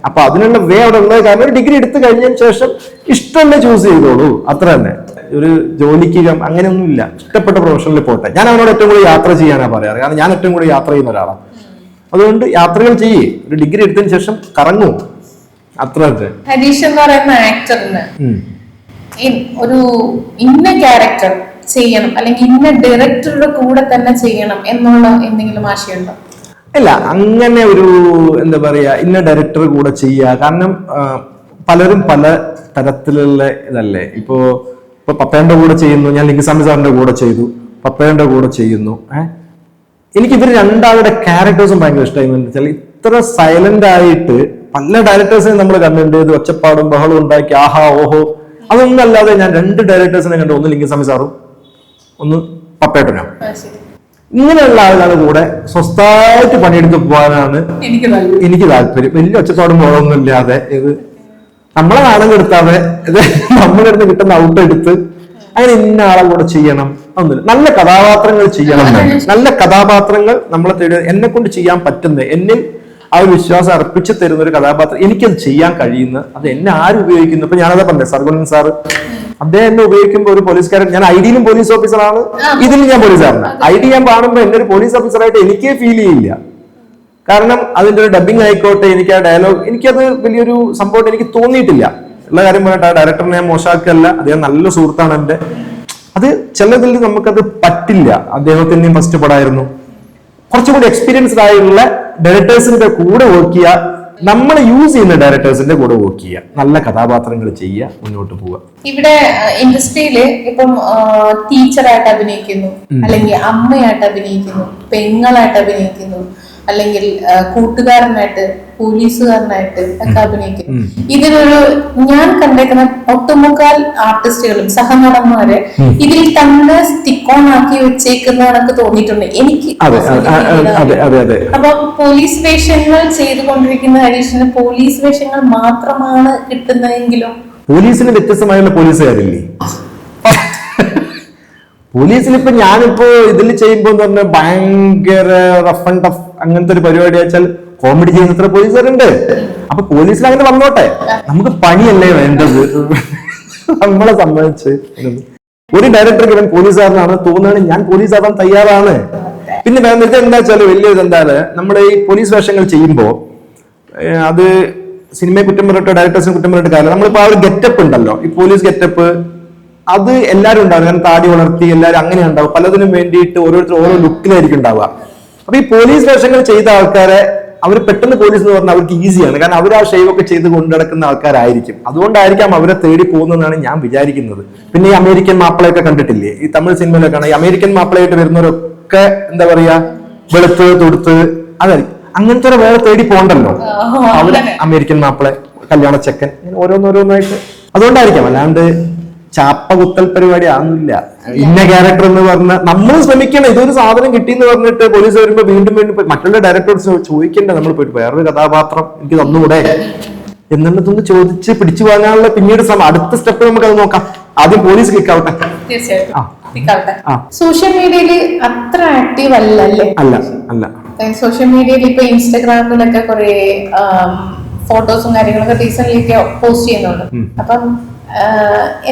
അപ്പൊ അതിനുള്ള വേ അവിടെ ഉള്ളത്. കാരണം ഒരു ഡിഗ്രി എടുത്തു കഴിഞ്ഞതിന് ശേഷം ഇഷ്ടമല്ലേ ചൂസ് ചെയ്തോളൂ, അത്ര തന്നെ. ഒരു ജോലിക്ക് അങ്ങനെയൊന്നുമില്ല, ഇഷ്ടപ്പെട്ട പ്രൊഫഷനിൽ പോട്ടെ. ഞാൻ അവനോട് ഏറ്റവും കൂടുതൽ യാത്ര ചെയ്യാനാണ് പറയാറ്. കാരണം ഞാൻ ഏറ്റവും കൂടുതൽ യാത്ര ചെയ്യുന്ന ഒരാളാണ്. അതുകൊണ്ട് യാത്രകൾ ചെയ്യേ, ഒരു ഡിഗ്രി എടുത്തതിന് ശേഷം കറങ്ങൂ, അത്ര. ഹരീഷ് എന്ന് പറയുന്ന ആക്ടറിന് ഒരു ഇന്ന ക്യാരക്ടർ ചെയ്യണം അല്ലെങ്കിൽ ഇന്ന ഡയറക്ടറുടെ കൂടെ തന്നെ ചെയ്യണം എന്നുള്ള എന്തെങ്കിലും ആശയമുണ്ടോ? ഇല്ല, അങ്ങനെ ഒരു എന്താ പറയാ ഇന്ന ഡയറക്ടർ കൂടെ ചെയ്യുക. കാരണം പലരും പല തരത്തിലുള്ള ഇതല്ലേ. ഇപ്പൊ പപ്പേന്റെ കൂടെ ചെയ്യുന്നു, ഞാൻ ലിംഗസ്വാമി സാറിന്റെ കൂടെ ചെയ്തു, പപ്പേന്റെ കൂടെ ചെയ്യുന്നു. എനിക്ക് ഇവർ രണ്ടാളുടെ ക്യാരക്ടേഴ്സും ഭയങ്കര ഇഷ്ടമായി. ഇത്ര സൈലന്റ് ആയിട്ട് പല ഡയറക്ടേഴ്സിനെ നമ്മൾ കണ്ടിട്ടുണ്ട്. ഇത് ഒച്ചപ്പാടും ബഹളവും ഉണ്ടാക്കി ആഹാ ഓഹോ അതൊന്നും അല്ലാതെ ഞാൻ രണ്ട് ഡയറക്ടേഴ്സിനെ കണ്ടു. ഒന്ന് ലിംഗസ്വാമി സാറും ഒന്ന് പപ്പേട്ടനോ. ഇങ്ങനെയുള്ള ആളുകളുടെ കൂടെ സ്വസ്ഥമായിട്ട് പണിയെടുത്ത് പോകാനാണ് എനിക്ക് താല്പര്യം. വലിയ ഒച്ചപ്പാടും ബഹളമൊന്നും ഇല്ലാതെ, ഇത് നമ്മളെ നാടകം എടുത്താതെ ഇത് നമ്മുടെ അടുത്ത് കിട്ടുന്ന ഔട്ട് എടുത്ത് അങ്ങനെ ഇന്ന ആളെ കൂടെ ചെയ്യണം ഒന്നുമില്ല. നല്ല കഥാപാത്രങ്ങൾ ചെയ്യണം. നല്ല കഥാപാത്രങ്ങൾ നമ്മളെ തേടി എന്നെ കൊണ്ട് ചെയ്യാൻ പറ്റുന്ന, എന്നിൽ ആ ഒരു വിശ്വാസം അർപ്പിച്ചു തരുന്ന ഒരു കഥാപാത്രം എനിക്കത് ചെയ്യാൻ കഴിയുന്ന, അത് എന്നെ ആരും ഉപയോഗിക്കുന്നു. ഇപ്പൊ ഞാനതാ പറഞ്ഞത്, സർഗുണൻ സാറ് അദ്ദേഹം എന്നെ ഉപയോഗിക്കുമ്പോൾ ഒരു പോലീസുകാരൻ, ഞാൻ ഐഡിയിലും പോലീസ് ഓഫീസറാണ്, ഇതിലും ഞാൻ പോലീസുകാരനാണ്. ഐഡി ഞാൻ കാണുമ്പോൾ എന്നെ ഒരു പോലീസ് ഓഫീസറായിട്ട് എനിക്കേ ഫീൽ ചെയ്യില്ല. കാരണം അതിന്റെ ഒരു ഡബിങ് ആയിക്കോട്ടെ, എനിക്ക് ആ ഡയലോഗ്, എനിക്കത് വലിയൊരു സംഭവം എനിക്ക് തോന്നിയിട്ടില്ല. ഉള്ള കാര്യം പറഞ്ഞിട്ട് ആ ഡയറക്ടറിനെ ഞാൻ മോശമാക്കല്ല, അദ്ദേഹം നല്ല സുഹൃത്താണ് എന്റെ. അത് ചിലതിൽ നമുക്കത് പറ്റില്ല. അദ്ദേഹത്തിന്റെയും ഫസ്റ്റ് പടമായിരുന്നു. കുറച്ചുകൂടി എക്സ്പീരിയൻസ്ഡ് ആയിട്ടുള്ള ഡയറക്ടേഴ്സിന്റെ കൂടെ വർക്ക് ചെയ്യുക, നമ്മൾ യൂസ് ചെയ്യുന്ന ഡയറക്ടേഴ്സിന്റെ കൂടെ വർക്ക് ചെയ്യുക, നല്ല കഥാപാത്രങ്ങൾ ചെയ്യുക, മുന്നോട്ട് പോവുക. ഇവിടെ ഇൻഡസ്ട്രിയില് ഇപ്പം ടീച്ചറായിട്ട് അഭിനയിക്കുന്നു, അല്ലെങ്കിൽ അമ്മയായിട്ട് അഭിനയിക്കുന്നു, പെങ്ങളായിട്ട് അഭിനയിക്കുന്നു, അല്ലെങ്കിൽ കൂട്ടുകാരനായിട്ട് പോലീസുകാരനായിട്ട് ഒക്കെ അഭിനയിക്കുന്നു. ഇതിലൊരു ഞാൻ കണ്ടേക്കുന്ന ഒട്ടുമുക്കാൽ ആർട്ടിസ്റ്റുകളും സഹനടന്മാരെ ഇതിൽ തന്നെ സ്റ്റിക്ക് ഓൺ ആക്കി വെച്ചേക്കുന്ന എനിക്ക് തോന്നിയിട്ടുണ്ട് എനിക്ക്. അപ്പൊ പോലീസ് വേഷങ്ങൾ ചെയ്തുകൊണ്ടിരിക്കുന്ന ഹരീഷിന് പോലീസ് വേഷങ്ങൾ മാത്രമാണ് കിട്ടുന്നതെങ്കിലും പോലീസിന് വ്യത്യസ്തമായുള്ള പോലീസുകാരില്ലേ? പോലീസിൽ ഇപ്പൊ ഞാനിപ്പോ ഇതിൽ ചെയ്യുമ്പോ എന്ന് പറഞ്ഞാൽ ഭയങ്കര റഫ് ആൻഡ് ടഫ് അങ്ങനത്തെ ഒരു പരിപാടി വെച്ചാൽ കോമഡി ചെയ്യുന്ന എത്ര പോലീസുകാരുണ്ട്. അപ്പൊ പോലീസിൽ അങ്ങനെ വന്നോട്ടെ, നമുക്ക് പണിയല്ലേ വേണ്ടത്. നമ്മളെ സംബന്ധിച്ച് ഒരു ഡയറക്ടർക്ക് ഇവൻ പോലീസുകാരനാണ് തോന്നുകയാണ്, ഞാൻ പോലീസാവാൻ തയ്യാറാണ്. പിന്നെ ഇത് എന്താ വെച്ചാല് വലിയ ഇതെന്താണ്, നമ്മുടെ ഈ പോലീസ് വേഷങ്ങൾ ചെയ്യുമ്പോ അത് സിനിമയെ കുറ്റം പറഞ്ഞിട്ടോ ഡയറക്ടേഴ്സിനെ കുറ്റം പറഞ്ഞിട്ട് കാര്യം, നമ്മളിപ്പോ ആ ഒരു ഗെറ്റപ്പ് ഉണ്ടല്ലോ, ഈ പോലീസ് ഗെറ്റപ്പ് അത് എല്ലാവരും ഉണ്ടാവും. കാരണം താടി വളർത്തി എല്ലാവരും അങ്ങനെ ഉണ്ടാവും. പലതിനും വേണ്ടിയിട്ട് ഓരോരുത്തർ ഓരോ ലുക്കിലായിരിക്കും ഉണ്ടാവുക. അപ്പൊ ഈ പോലീസ് വേഷങ്ങൾ ചെയ്ത ആൾക്കാരെ അവർ പെട്ടെന്ന് പോലീസ് എന്ന് പറഞ്ഞാൽ അവർക്ക് ഈസിയാണ്. കാരണം അവർ ആ ഷേവ് ഒക്കെ ചെയ്ത് കൊണ്ടു നടക്കുന്ന ആൾക്കാരായിരിക്കും. അതുകൊണ്ടായിരിക്കാം അവരെ തേടി പോകുന്നതെന്നാണ് ഞാൻ വിചാരിക്കുന്നത്. പിന്നെ ഈ അമേരിക്കൻ മാപ്പിളയൊക്കെ കണ്ടിട്ടില്ലേ, ഈ തമിഴ് സിനിമയിലൊക്കെയാണ് ഈ അമേരിക്കൻ മാപ്പിളയായിട്ട് വരുന്നവരൊക്കെ എന്താ പറയാ വെളുത്ത് തൊടുത്ത് അതായിരിക്കും. അങ്ങനത്തെ വേറെ തേടി പോകണ്ടല്ലോ അവര് അമേരിക്കൻ മാപ്പിള കല്യാണ ചെക്കൻ ഓരോന്നോരോന്നായിട്ട്. അതുകൊണ്ടായിരിക്കാം, അല്ലാണ്ട് ചാപ്പ കുത്തൽ പരിപാടി ആവുന്നില്ല. ഇന്ന ക്യാരക്ടർ എന്ന് പറഞ്ഞാൽ നമ്മൾ ശ്രമിക്കണം. ഇതൊരു സാധനം കിട്ടിയെന്ന് പറഞ്ഞിട്ട് പോലീസ് വരുമ്പോ വീണ്ടും വീണ്ടും മറ്റുള്ള ഡയറക്ടേഴ്സ് ചോദിക്കണ്ടേ, നമ്മൾ പോയിട്ട് വേറൊരു കഥാപാത്രം എനിക്ക് തന്നുകൂടെ എന്നുള്ളതൊന്ന് ചോദിച്ച് പിടിച്ചു വാങ്ങാനുള്ള പിന്നീട് അടുത്ത സ്റ്റെപ്പ് നമുക്ക് അത് നോക്കാം. ആദ്യം പോലീസ് ക്ലിക്കാവട്ടെ. തീർച്ചയായിട്ടും സോഷ്യൽ മീഡിയയിൽ അത്ര ആക്റ്റീവ് അല്ല. സോഷ്യൽ മീഡിയയിൽ ഇപ്പൊ ഇൻസ്റ്റാഗ്രാമിലൊക്കെ കുറെ ഫോട്ടോസും കാര്യങ്ങളൊക്കെ റീസെന്റ് പോസ്റ്റ് ചെയ്യുന്നുണ്ട്. അപ്പം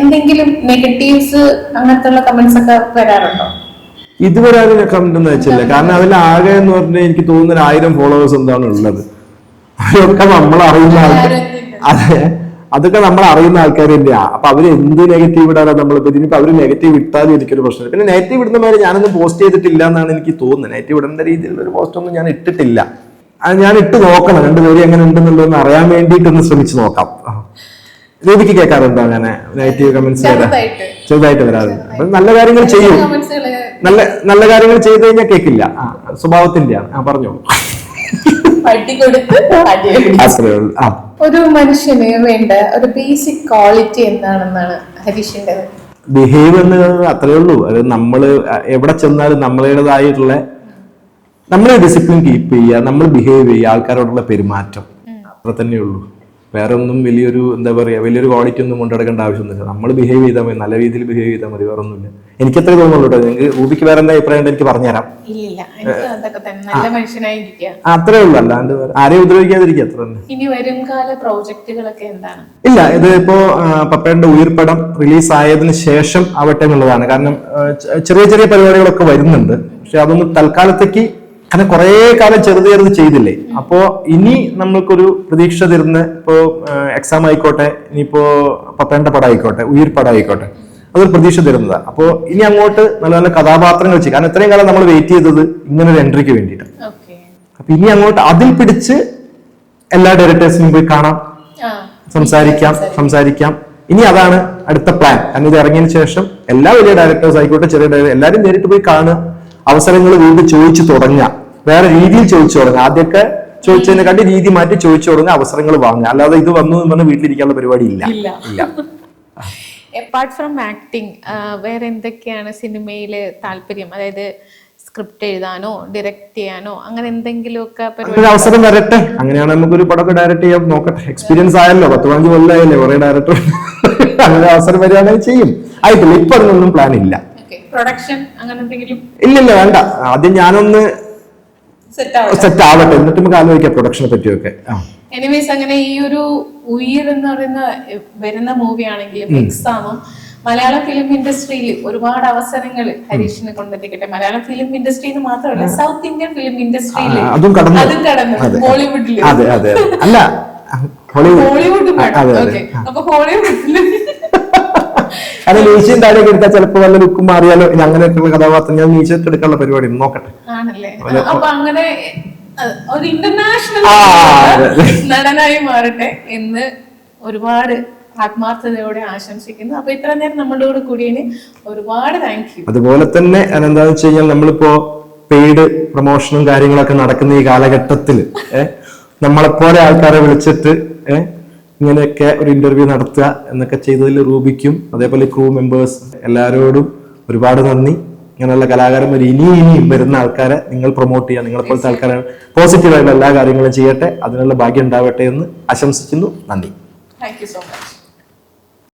എന്തെങ്കിലും നെഗറ്റീവ്സ് അങ്ങനത്തെ ഉള്ള കമന്റ്സ് ഒക്കെ വരാറുണ്ടോ? ഇതുവരെ അതിനെ കണ്ടെന്ന് വെച്ചില്ല. കാരണം അതിൽ ആകെ എന്ന് പറഞ്ഞാൽ എനിക്ക് തോന്നുന്ന 1000 ഫോളോവേഴ്സ് എന്താണ് ഉള്ളത്. അതൊക്കെ നമ്മൾ അറിയുന്ന ആൾക്കാർ. അതെ, അതൊക്കെ നമ്മൾ അറിയുന്ന ആൾക്കാർ തന്നെയാ. അപ്പൊ അവര് എന്ത് നെഗറ്റീവ് ഇടാനോ നമ്മളിപ്പോ ഇതിനിപ്പോ അവര് നെഗറ്റീവ് ഇട്ടാലും എനിക്കൊരു പ്രശ്നമില്ല. പിന്നെ നെഗറ്റീവ് ഇടുന്ന മാതിരി ഞാനൊന്നും പോസ്റ്റ് ചെയ്തിട്ടില്ല എന്നാണ് എനിക്ക് തോന്നുന്നത്. നെഗറ്റീവ് ഇടേണ്ട രീതിയിലുള്ള ഒരു പോസ്റ്റ് ഒന്നും ഞാൻ ഇട്ടിട്ടില്ല. അത് ഞാൻ ഇട്ട് നോക്കണം, രണ്ടുപേരും എങ്ങനെ ഉണ്ടെന്നുള്ളതെന്ന് അറിയാൻ വേണ്ടിയിട്ടൊന്ന് ശ്രമിച്ചു നോക്കാം. രൂപയ്ക്ക് കേൾക്കാറുണ്ടോ അങ്ങനെ നെഗറ്റീവ് കമന്റ്സ്? ചെറുതായിട്ട് വരാറുണ്ട്. അപ്പൊ നല്ല കാര്യങ്ങൾ ചെയ്യും, നല്ല കാര്യങ്ങൾ ചെയ്ത് കഴിഞ്ഞാൽ കേൾക്കില്ല. സ്വഭാവത്തിന്റെയാണ്. പറഞ്ഞോളൂ. ഒരു മനുഷ്യന് വേണ്ട ഒരു ബേസിക് ക്വാളിറ്റി എന്താണെന്നാണ് ഹരീഷിന്റെ? ബിഹേവ് എന്ന് അത്രേ ഉള്ളൂ. അത് നമ്മള് എവിടെ ചെന്നാലും നമ്മളേതായിട്ടുള്ള നമ്മളെ ഡിസിപ്ലിൻ കീപ്പ് ചെയ്യുക, നമ്മൾ ബിഹേവ് ചെയ്യുക, ആൾക്കാരോടുള്ള പെരുമാറ്റം, അത്ര തന്നെ ഉള്ളൂ. വേറെ ഒന്നും വലിയൊരു എന്താ പറയാ വലിയൊരു ക്വാളിറ്റി ഒന്നും കൊണ്ടുനടക്കേണ്ട ആവശ്യമൊന്നുമില്ല. നമ്മൾ ബിഹേവ് ചെയ്താൽ മതി, നല്ല രീതിയിൽ ബിഹേവ് ചെയ്താൽ മതി, വേറെ ഒന്നുമില്ല. എനിക്കത്രേ തോന്നുള്ളൂ കേട്ടോ. നിങ്ങൾക്ക് റൂബിക്ക് വേറെ എന്താ അഭിപ്രായം എനിക്ക് പറഞ്ഞുതരാം. അത്രേ ഉള്ളൂ, അല്ലാണ്ട് ആരെയും ഉപദ്രവിക്കാതിരിക്കുക, അത്ര തന്നെ. ഇനി വരും കാല പ്രോജക്റ്റുകളൊക്കെ എന്താണ്? ഇല്ല, ഇത് ഇപ്പോ പപ്പയുടെ ഉയിർപ്പടം റിലീസ് ആയതിനു ശേഷം ആവട്ടെ എന്നുള്ളതാണ്. കാരണം ചെറിയ ചെറിയ പരിപാടികളൊക്കെ വരുന്നുണ്ട്. പക്ഷെ അതൊന്നും തൽക്കാലത്തേക്ക് അങ്ങനെ കുറെ കാലം ചെറുത് ചെയ്തില്ലേ. അപ്പോ ഇനി നമ്മൾക്കൊരു പ്രതീക്ഷ തരുന്ന ഇപ്പോ എക്സാം ആയിക്കോട്ടെ, ഇനിയിപ്പോ പപ്പേന്റെ പടം ആയിക്കോട്ടെ, ഉയിർപ്പടം ആയിക്കോട്ടെ, അതൊരു പ്രതീക്ഷ തരുന്നതാണ്. അപ്പോ ഇനി അങ്ങോട്ട് നല്ല നല്ല കഥാപാത്രങ്ങൾ ചെയ്യും. കാരണം ഇത്രയും കാലം നമ്മൾ വെയിറ്റ് ചെയ്തത് ഇങ്ങനെ ഒരു എൻട്രിക്ക് വേണ്ടിയിട്ട്. അപ്പൊ ഇനി അങ്ങോട്ട് അതിൽ പിടിച്ച് എല്ലാ ഡയറക്ടേഴ്സിനും പോയി കാണാം, സംസാരിക്കാം. ഇനി അതാണ് അടുത്ത പ്ലാൻ. കാരണം ഇത് ഇറങ്ങിയതിനു ശേഷം എല്ലാ വലിയ ഡയറക്ടേഴ്സ് ആയിക്കോട്ടെ, ചെറിയ ഡയറക്ടർ എല്ലാവരും നേരിട്ട് പോയി കാണുക, അവസരങ്ങൾ വീണ്ടും ചോദിച്ചു തുടങ്ങുക, വേറെ രീതിയിൽ ചോദിച്ചു തുടങ്ങുക. ആദ്യമൊക്കെ ചോദിച്ചതിനെക്കാട്ടി രീതി മാറ്റി ചോദിച്ചു തുടങ്ങുക, അവസരങ്ങൾ വാങ്ങുക. അല്ലാതെ ഇത് വന്നു എന്ന് പറഞ്ഞ് വീട്ടിലിരിക്കാനുള്ള പരിപാടി ഇല്ല. അപ്പാർട്ട് ഫ്രം ആക്ടിങ് വേറെ എന്തൊക്കെയാണ് സിനിമയില് താല്പര്യം? അതായത് സ്ക്രിപ്റ്റ് എഴുതാനോ ഡയറക്ട് ചെയ്യാനോ അങ്ങനെ എന്തെങ്കിലുമൊക്കെ അവസരം വരട്ടെ. അങ്ങനെയാണ് നമുക്കൊരു പടമൊക്കെ ഡയറക്ട് ചെയ്യാൻ നോക്കട്ടെ. എക്സ്പീരിയൻസ് ആയല്ലോ, 10-15 കൊല്ലമായല്ലേ കുറെ ഡയറക്ടർ. അങ്ങനെ അവസരം വരികയാണെങ്കിൽ ചെയ്യും. ആയിട്ടില്ല, ഇപ്പൊ അതിനൊന്നും പ്ലാൻ ഇല്ല. പ്രൊഡക്ഷൻ അങ്ങനെ എന്തെങ്കിലും? ഇല്ലില്ല, വേണ്ട. ആദ്യം ഞാനൊന്ന് സെറ്റ് ആവട്ടെ, എന്നിട്ട് നമുക്ക് ആലോചിക്കാം പ്രൊഡക്ഷനെ പറ്റിയൊക്കെ. എനിവേസ്, അങ്ങനെ ഈ ഒരു ഉയിർ എന്ന് പറയുന്ന വരുന്ന മൂവി ആണെങ്കിലും എക്സാമും മലയാള ഫിലിം ഇൻഡസ്ട്രിയിൽ ഒരുപാട് അവസരങ്ങൾ ഹരീഷിനെ കൊണ്ടെത്തിക്കട്ടെ. മലയാള ഫിലിം ഇൻഡസ്ട്രിയിൽ മാത്രമല്ല, സൗത്ത് ഇന്ത്യൻ ഫിലിം ഇൻഡസ്ട്രിയിൽ അതും കടന്നു, ബോളിവുഡിൽ. അല്ല, ഹോളിവുഡ്. അപ്പൊ ഹോളിവുഡിൽ അത് നീച്ചയും താഴേക്ക് എടുത്താൽ ചിലപ്പോ വല്ല ലുക്കും മാറിയാലോ. അങ്ങനെയൊക്കെയുള്ള കഥാപാത്രം ഞാൻ നീച്ചൊക്കെ എടുക്കാനുള്ള പരിപാടി നോക്കട്ടെ. ആണല്ലേ? അപ്പൊ അങ്ങനെ ഒരു ഇന്റർനാഷണൽ നടനായി മാറട്ടെ എന്ന് ഒരുപാട് ആത്മാർത്ഥതയോടെ ആശംസിക്കുന്നു. അപ്പൊ ഇത്ര നേരം നമ്മളുടെ കൂടെ കൂടിയതിന് ഒരുപാട് താങ്ക് യു. അതുപോലെ തന്നെ എന്താണെന്ന് വെച്ച് കഴിഞ്ഞാൽ നമ്മളിപ്പോ പെയ്ഡ് പ്രൊമോഷനും കാര്യങ്ങളൊക്കെ നടക്കുന്ന ഈ കാലഘട്ടത്തിൽ നമ്മളെപ്പോലെ ആൾക്കാരെ വിളിച്ചിട്ട് ഇങ്ങനെയൊക്കെ ഒരു ഇന്റർവ്യൂ നടത്തുക എന്നൊക്കെ ചെയ്തതിൽ റൂബിക്കും അതേപോലെ ക്രൂ മെമ്പേഴ്സ് എല്ലാവരോടും ഒരുപാട് നന്ദി. ഇങ്ങനെയുള്ള കലാകാരന്മാർ ഇനിയും വരുന്ന ആൾക്കാരെ നിങ്ങൾ പ്രൊമോട്ട് ചെയ്യുക. നിങ്ങളെപ്പോലത്തെ ആൾക്കാരെ പോസിറ്റീവായിട്ടുള്ള എല്ലാ കാര്യങ്ങളും ചെയ്യട്ടെ, അതിനുള്ള ഭാഗ്യം ഉണ്ടാവട്ടെ എന്ന് ആശംസിക്കുന്നു. നന്ദി. Thank you so much.